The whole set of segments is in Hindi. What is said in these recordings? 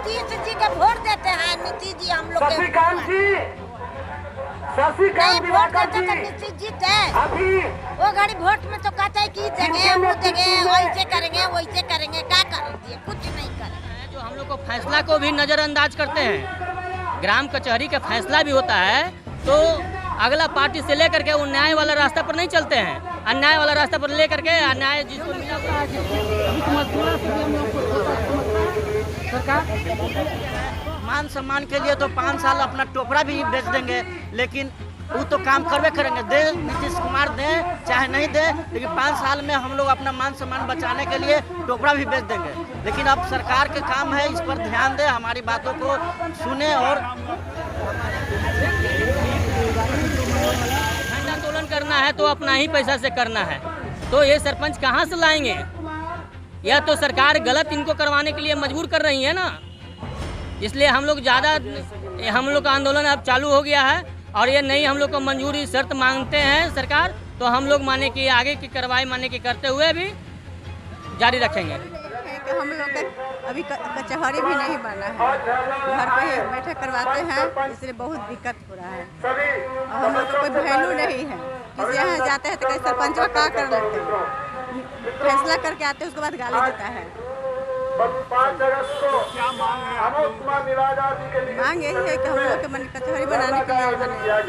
नीतीश जी के वोट देते हैं। नीतीश जी हम लोग नहीं वोट देते तो नीतीश जीते। वो गाड़ी वोट में तो कहते हैं कि देंगे वो देंगे, वैसे करेंगे वैसे करेंगे, क्या करेंगे? कुछ नहीं करेंगे। जो हम लोग को फैसला को भी नज़रअंदाज करते हैं, ग्राम कचहरी का फैसला भी होता है तो अगला पार्टी से लेकर के वो न्याय वाला रास्ता पर नहीं चलते हैं, अन्याय वाला रास्ता पर लेकर के अन्याय जिसको मान सम्मान के लिए तो 5 साल अपना टोकरा भी बेच देंगे, लेकिन वो तो काम करवे करेंगे। दे नीतीश कुमार दे चाहे नहीं दे, लेकिन 5 साल में हम लोग अपना मान सम्मान बचाने के लिए टोकरा भी बेच देंगे। लेकिन अब सरकार के काम है, इस पर ध्यान दे, हमारी बातों को सुने और आंदोलन करना है तो अपना ही पैसा से करना है। तो ये सरपंच कहाँ से लाएंगे? या तो सरकार गलत इनको करवाने के लिए मजबूर कर रही है ना, इसलिए हम लोग का आंदोलन अब चालू हो गया है। और ये नहीं हम लोग को मंजूरी शर्त मांगते हैं सरकार, तो हम लोग माने कि आगे की कार्रवाई माने की करते हुए भी जारी रखेंगे। हम लोग का अभी कचहरी भी नहीं बना है, घर पे ही बैठक करवाते हैं, इसलिए बहुत दिक्कत हो रहा है। और हम लोग को कोई वैल्यू नहीं है, किसी यहाँ जाते हैं तो कहीं सरपंच का क्या कर लेते हैं, फैसला करके आते हैं उसके बाद गाली देता है। मांग यही है कि हम लोग के मन कचहरी बनाने के लिए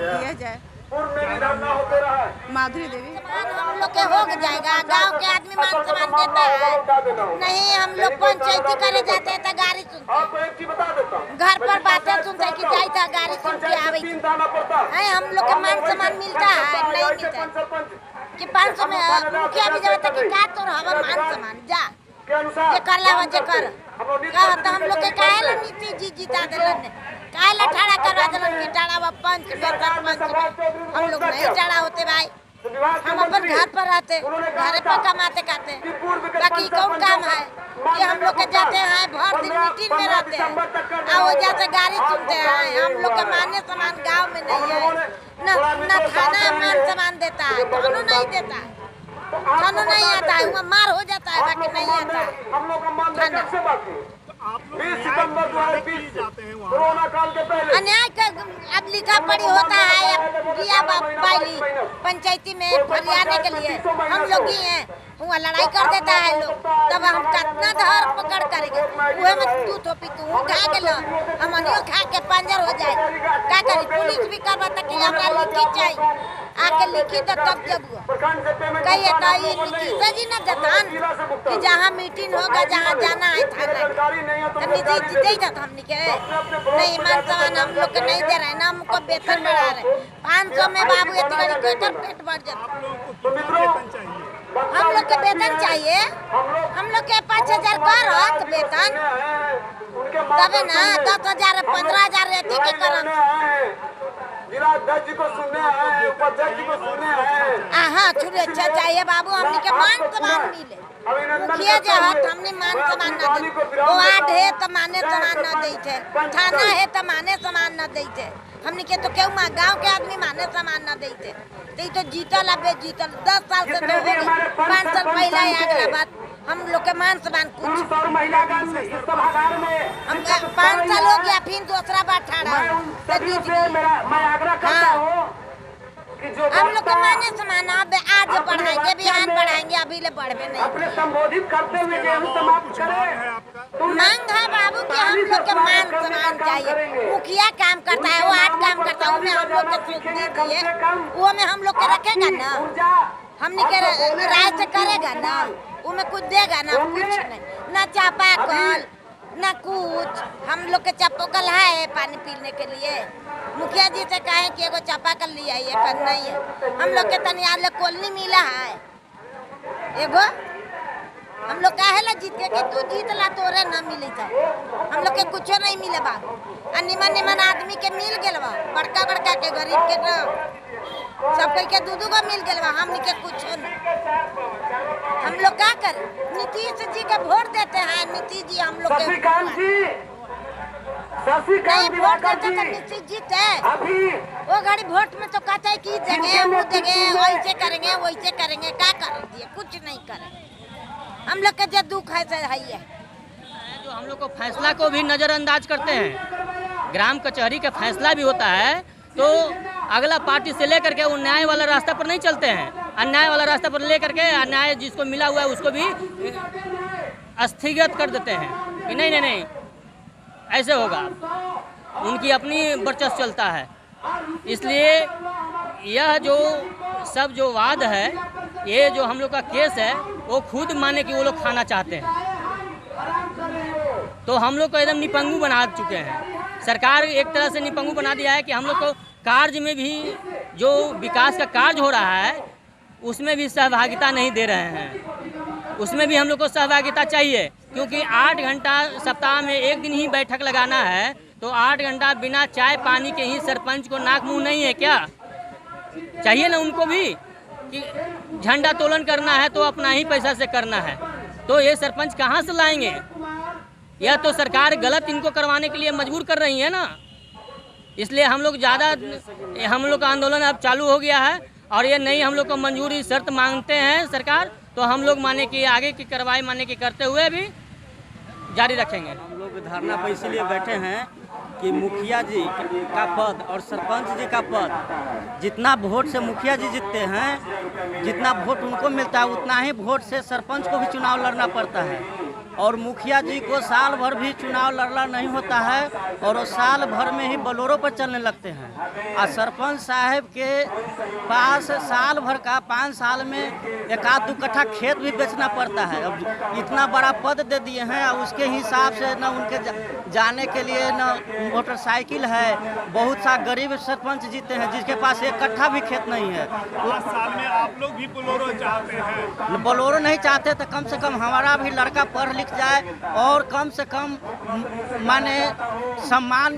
दिया जाए। माधुरी देवी हम लोग के हो जाएगा, गांव के आदमी मान सम्मान देता है। नहीं हम लोग पंचायती करे जाते हैं तो गाड़ी सुनते, घर पर बातें सुनते कि जाई था गाड़ी सुन के आवे है। हम लोग के मान सम्मान मिलता है नहीं मिलता कि 500 में मुखिया भी जाता कि का तोर हवा मान सम्मान जा ये कर ला जे कर तो हम लोग के काहे नीतीश जी जीता दिलन, काहे ठाड़ा करवा दिलन कि ठाड़ा पंच सरपंच हम लोग नहीं ठाड़ा होते भाई। हम अपन घर पर रहते, घर पर कमाते खाते, बाकी कौन काम है कि हम लोग के जाते हैं भर दिन मीटिंग में रहते हैं और वो जाते गाड़ी सुनते हैं। हम लोग के मान्य सामान गांव में नहीं है, न थाना मान सामान देता है, थाना नहीं देता है, थाना नहीं आता है, वहाँ मार हो जाता है, बाकी नहीं आता है। अन्याय का अब लिखा पढ़ी होता है, दिया बाइली पंचायती में फरियाने के लिए हम लोग ही हैं, वहाँ लड़ाई कर देता है लोग, तब हम कितना धर पकड़ करेंगे। वह में तू तो तू खा के लो, हम अनियो खा के पंजर हो जाए, क्या करी? पुलिस भी करवाता कि हमारा लिखी चाहिए, आके लिखी तो तब जब कहिए तो ये नीतीश जी न जतान कि जहाँ मीटिंग होगा जहाँ जाना है थाना तो नीतीश जी दे हम निके नहीं मान सम्मान हम लोग को नहीं दे रहे ना, हमको वेतन बढ़ा रहे 500 में बाबू इतनी पेट बढ़ जाता। हम लोग के वेतन चाहिए, हम लोग के 5000 कर वेतन तबे ना 10,000 15,000 रहती के करम छुरे अच्छा चाहिए बाबू, हमने के मान सम्मान मिले। मुखिया जो है हमने मान सम्मान न दे, वार्ड है तो माने सम्मान न दे थे, थाना है तो माने सम्मान न दे थे, हमने के तो क्यों गांव के आदमी माने सम्मान न दे थे। तो जीतल अबे जीतल 10 साल से तो हो गए, 5 साल पहले अगला बात हम लोग के मान सम्मान कुछ हम 5 साल हो गया फिर दूसरा बार ठाड़ा हम लोग के माने सम्मान अब आज बढ़ाएंगे, बिहान बढ़ाएंगे, अभी ले बढ़े नहीं। संबोधित करते हुए समाप्त करें मांग है बाबू कि हम लोग के मान सम्मान चाहिए। मुखिया काम करता है, वो 8 काम करता है, उसमें हम लोग के सूचना दिए, वो में हम लोग के रखेगा ना, हमने के राय से करेगा ना, वो में कुछ देगा ना, कुछ नहीं, ना चापा कल ना कुछ। हम लोग के चापाकल है पानी पीने के लिए, मुखिया जी से कहे कि एगो चापाकल लिया है, कर नहीं है। हम लोग के तनियाल कॉलोनी मिला है एगो, हम लोग काहे ला जीत के कि तू जीत ला तोरे न मिली था, हम लोग के कुछ नहीं मिले बा। निमन निमन आदमी के मिल गए बा, बड़का बड़का के गरीब के न सब कोई के दूधू को मिल गए बा, हमनी के कुछ नहीं। हम लोग क्या करें? नीतीश जी के वोट देते हैं, नीतीश जी हम लोग के नहीं वोट देते तो नीतीश जीते। वो गाड़ी वोट में तो कहते हैं कि देंगे वो देंगे, वैसे करेंगे वैसे करेंगे, क्या करेंगे? कुछ नहीं करेंगे। हम लोग के जो दुख है जो हम लोग को फैसला को भी नज़रअंदाज करते हैं। ग्राम कचहरी का फैसला भी होता है तो अगला पार्टी से लेकर के वो न्याय वाला रास्ता पर नहीं चलते हैं, अन्याय वाला रास्ता पर लेकर के अन्याय जिसको मिला हुआ है उसको भी स्थगित कर देते हैं कि नहीं नहीं नहीं ऐसे होगा। उनकी अपनी वर्चस्व चलता है। इसलिए यह जो सब जो वाद है, ये जो हम लोग का केस है, वो खुद माने कि वो लोग खाना चाहते हैं। तो हम लोग को एकदम निपंगु बना चुके हैं। सरकार एक तरह से निपंगु बना दिया है कि हम लोग को कार्य में भी जो विकास का कार्य हो रहा है उसमें भी सहभागिता नहीं दे रहे हैं। उसमें भी हम लोग को सहभागिता चाहिए, क्योंकि 8 घंटा सप्ताह में एक दिन ही बैठक लगाना है तो 8 घंटा बिना चाय पानी के ही सरपंच को नाक मुंह नहीं है क्या? चाहिए ना उनको भी कि झंडा तोलन करना है तो अपना ही पैसा से करना है। तो ये सरपंच कहाँ से लाएंगे? यह तो सरकार गलत इनको करवाने के लिए मजबूर कर रही है ना। इसलिए हम लोग हम लोग का आंदोलन अब चालू हो गया है और ये नहीं हम लोग को मंजूरी शर्त मांगते हैं सरकार, तो हम लोग माने कि आगे की कार्रवाई माने की करते हुए भी जारी रखेंगे। हम लोग धरना पर इसलिए बैठे हैं कि मुखिया जी का पद और सरपंच जी का पद, जितना वोट से मुखिया जी जीतते हैं, जितना वोट उनको मिलता है उतना ही वोट से सरपंच को भी चुनाव लड़ना पड़ता है। और मुखिया जी को साल भर भी चुनाव लड़ना नहीं होता है और वो साल भर में ही बोलेरो पर चलने लगते हैं। और सरपंच साहब के पास साल भर का 5 साल में 1-2 कट्ठा खेत भी बेचना पड़ता है। अब इतना बड़ा पद दे दिए हैं और उसके हिसाब से न उनके जाने के लिए न मोटरसाइकिल है। बहुत सा गरीब सरपंच जीते हैं जिसके पास 1 कट्ठा भी खेत नहीं है। 5 साल में आप लोग भी बोलेरो चाहते हैं? बोलेरो नहीं चाहते तो कम से कम हमारा भी लड़का पढ़ लिख जाए और कम से कम माने सम्मान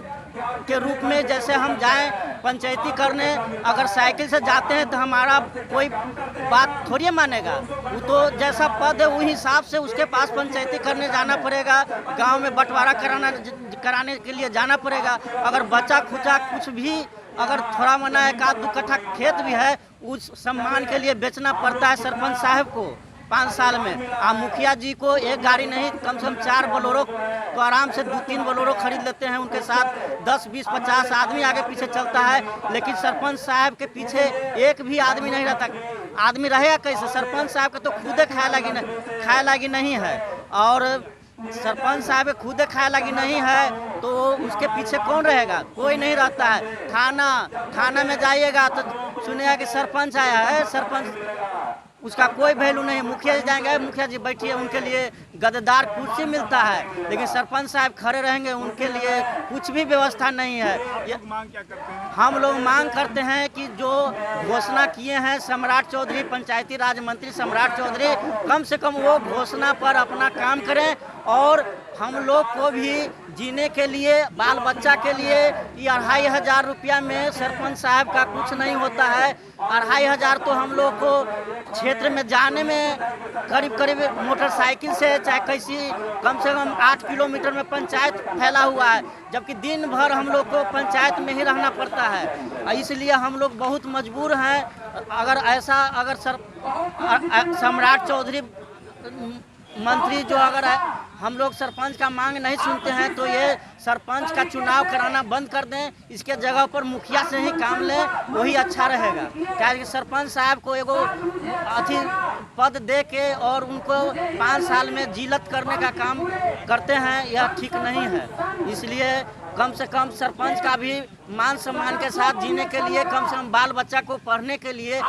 के रूप में जैसे हम जाएं पंचायती करने, अगर साइकिल से जाते हैं तो हमारा कोई बात थोड़ी मानेगा। वो तो जैसा पद है उस हिसाब से उसके पास पंचायती करने जाना पड़ेगा, गांव में बंटवारा कराने के लिए जाना पड़ेगा। अगर बच्चा खुचा कुछ भी अगर थोड़ा मना 1-2 कट्ठा खेत भी है उस सम्मान के लिए बेचना पड़ता है सरपंच साहब को 5 साल में। मुखिया जी को एक गाड़ी नहीं कम से कम 4 बोलेरो तो आराम से 2-3 बोलेरो खरीद लेते हैं। उनके साथ 10, 20, 50 आदमी आगे पीछे चलता है, लेकिन सरपंच साहब के पीछे एक भी आदमी नहीं रहता। आदमी रहेगा कैसे? सरपंच साहब का तो खुदे खाए लागी नहीं है और सरपंच साहब खुदे खाए लगी नहीं है तो उसके पीछे कौन रहेगा? कोई नहीं रहता है। थाना में जाइएगा तो सुनिएगा कि सरपंच आया है, सरपंच उसका कोई वैल्यू नहीं। मुखिया जी जाएंगे, मुखिया जी बैठिए, उनके लिए गद्देदार कुर्सी मिलता है, लेकिन सरपंच साहब खड़े रहेंगे उनके लिए कुछ भी व्यवस्था नहीं है। मांग क्या करते हैं? हम लोग मांग करते हैं कि जो घोषणा किए हैं सम्राट चौधरी, पंचायती राज मंत्री सम्राट चौधरी, कम से कम वो घोषणा पर अपना काम करें और हम लोग को भी जीने के लिए, बाल बच्चा के लिए ये 2500 रुपया में सरपंच साहब का कुछ नहीं होता है। 2500 तो हम लोग को क्षेत्र में जाने में करीब मोटरसाइकिल से चाहे कैसी कम से कम 8 किलोमीटर में पंचायत फैला हुआ है, जबकि दिन भर हम लोग को पंचायत में ही रहना पड़ता है। इसलिए हम लोग बहुत मजबूर हैं। अगर सम्राट चौधरी मंत्री जो अगर हम लोग सरपंच का मांग नहीं सुनते हैं तो ये सरपंच का चुनाव कराना बंद कर दें, इसके जगह पर मुखिया से ही काम लें, वही अच्छा रहेगा। क्या कि सरपंच साहब को एगो पद दे के और उनको 5 साल में जिलत करने का काम करते हैं, यह ठीक नहीं है। इसलिए कम से कम सरपंच का भी मान सम्मान के साथ जीने के लिए, कम से कम बाल बच्चा को पढ़ने के लिए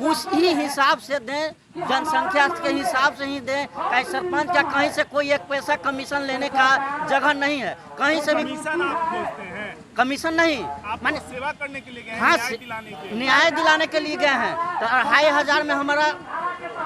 उस ही हिसाब से दें, जनसंख्या के हिसाब से ही दें। कहीं सरपंच का कहीं से कोई 1 पैसा कमीशन लेने का जगह नहीं है, कहीं से भी कमीशन आप खोजते हैं? कमीशन नहीं, माने सेवा करने के लिए गए हैं, हाँ, न्याय दिलाने के लिए गए हैं। तो 2500 में हमारा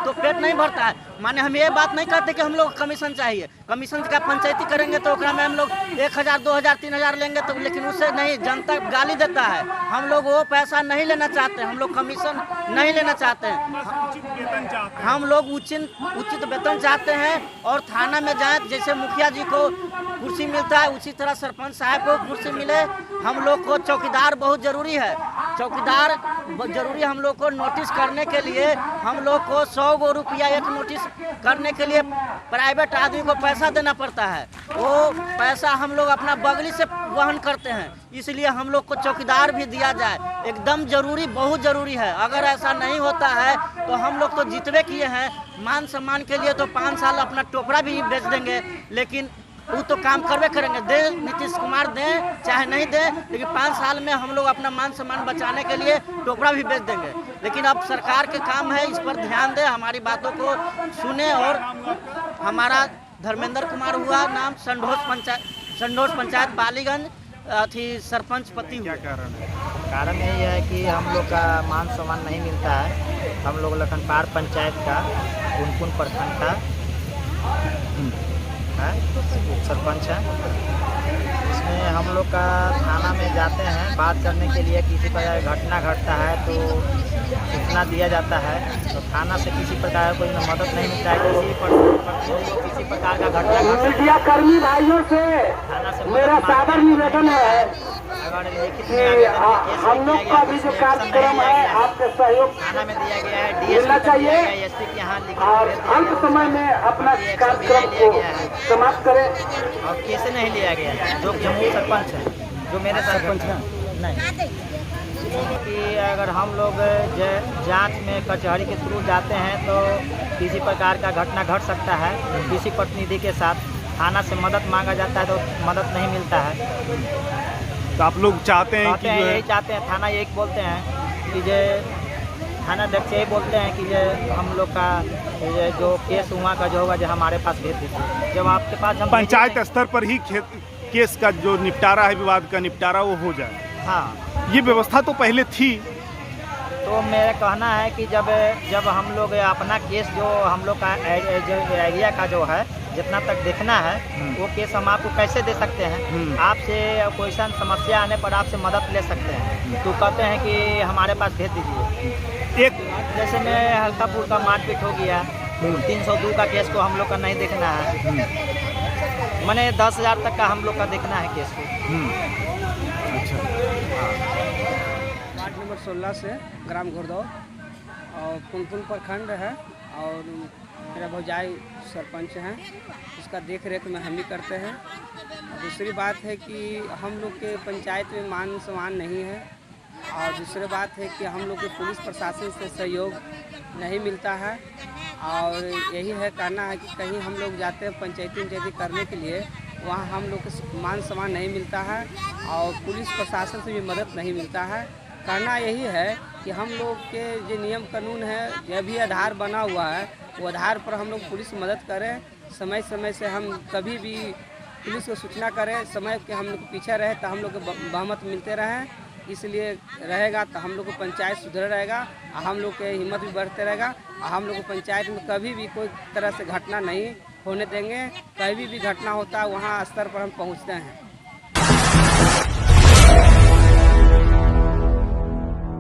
तो पेट नहीं भरता है। माने हम ये बात नहीं करते कि हम लोग कमीशन चाहिए। कमीशन का पंचायती करेंगे तो ओकरा में हम लोग 1000, 2000, 3000 लेंगे तो, लेकिन उससे नहीं, जनता गाली देता है। हम लोग वो पैसा नहीं लेना चाहते, हम लोग कमीशन नहीं लेना चाहते हैं। उचित वेतन चाहते हैं। हम लोग उचित वेतन चाहते हैं और थाना में जाए, जैसे मुखिया जी को कुर्सी मिलता है उसी तरह सरपंच साहब को कुर्सी मिले। हम लोग को चौकीदार बहुत जरूरी है। चौकीदार जरूरी हम लोग को नोटिस करने के लिए हम लोग को 100 गो रुपया एक नोटिस करने के लिए प्राइवेट आदमी को पैसा देना पड़ता है। वो पैसा हम लोग अपना बगली से वहन करते हैं, इसलिए हम लोग को चौकीदार भी दिया जाए, एकदम जरूरी, बहुत जरूरी है। अगर ऐसा नहीं होता है तो हम लोग तो जितवे किए हैं, मान सम्मान के लिए तो 5 साल अपना टोपरा भी बेच देंगे, लेकिन वो तो काम करवे करेंगे, दे नीतीश कुमार दें चाहे नहीं दें, लेकिन 5 साल में हम लोग अपना मान सम्मान बचाने के लिए टोकरा भी बेच देंगे। लेकिन अब सरकार के काम है, इस पर ध्यान दें, हमारी बातों को सुने। और हमारा धर्मेंद्र कुमार हुआ नाम, संडोस पंचायत बालीगंज, सरपंच पति हुआ। क्या कारण है? कारण यही है कि हम लोग का मान सम्मान नहीं मिलता है। हम लोग लखनपार पंचायत का पुनपुन प्रखंड का सरपंच है। इसमें हम लोग का थाना में जाते हैं बात करने के लिए, किसी प्रकार घटना घटता है तो सूचना दिया जाता है, तो थाना से किसी प्रकार कोई मदद नहीं मिलता है। किसी प्रकार का घटना मीडिया कर्मी भाइयों से मेरा सादर निवेदन है कि हम लोग का भी जो कार्यक्रम है आपके सहयोग थाना में दिया गया है, मिलना चाहिए DSP के यहाँ और अंत समय में अपना कार्यक्रम को समाप्त करें। और कैसे नहीं लिया गया है, जो जम्मू सरपंच है, जो मेरे सरपंच हैं, नहीं कि अगर हम लोग जांच में कचहरी के थ्रू जाते हैं तो किसी प्रकार का घटना घट सकता है, किसी प्रतिनिधि के साथ थाना से मदद मांगा जाता है तो मदद नहीं मिलता है। तो आप लोग चाहते हैं कि यही चाहते हैं, थाना यही बोलते हैं कि जो थाना अध्यक्ष यही बोलते हैं कि जो हम लोग का जो केस हुआ का जो होगा जो हमारे पास भेज दीजिए। जब आपके पास हम पंचायत स्तर पर ही केस का जो निपटारा है, विवाद का निपटारा, वो हो जाए। हाँ, ये व्यवस्था तो पहले थी। तो मेरा कहना है कि जब हम लोग अपना केस जो हम लोग का जो एरिया का जो है जितना तक देखना है वो केस हम आपको कैसे दे सकते हैं। आपसे कोई सा समस्या आने पर आपसे मदद ले सकते हैं, तो कहते हैं कि हमारे पास भेज दीजिए। एक जैसे में हल्का फुल्का मारपीट हो गया, 302 का केस को हम लोग का नहीं देखना है, मैंने 10,000 तक का हम लोग का देखना है केस को। अच्छा, वार्ड नंबर 16 से ग्राम घुड़दौर और पुनपुन प्रखंड है और मेरा भौजाई सरपंच हैं, उसका देख रेख में हम ही करते हैं। दूसरी बात है कि हम लोग के पंचायत में मान सम्मान नहीं है, और दूसरी बात है कि हम लोग के पुलिस प्रशासन से सहयोग नहीं मिलता है। और यही है कहना है कि कहीं हम लोग जाते हैं पंचायती करने के लिए, वहाँ हम लोग को मान सम्मान नहीं मिलता है और पुलिस प्रशासन से भी मदद नहीं मिलता है। कहना यही है कि हम लोग के जो नियम कानून है, यह भी आधार बना हुआ है, वो आधार पर हम लोग पुलिस मदद करें, समय समय से हम कभी भी पुलिस को सूचना करें, समय के हम लोग पीछे रहे तो हम लोग को बहुमत मिलते रहें। इसलिए रहेगा तो हम लोग को पंचायत सुधर रहेगा और हम लोग के हिम्मत भी बढ़ते रहेगा और हम लोग को पंचायत में कभी भी कोई तरह से घटना नहीं होने देंगे। कभी भी घटना होता है वहाँ स्तर पर हम पहुँचते हैं।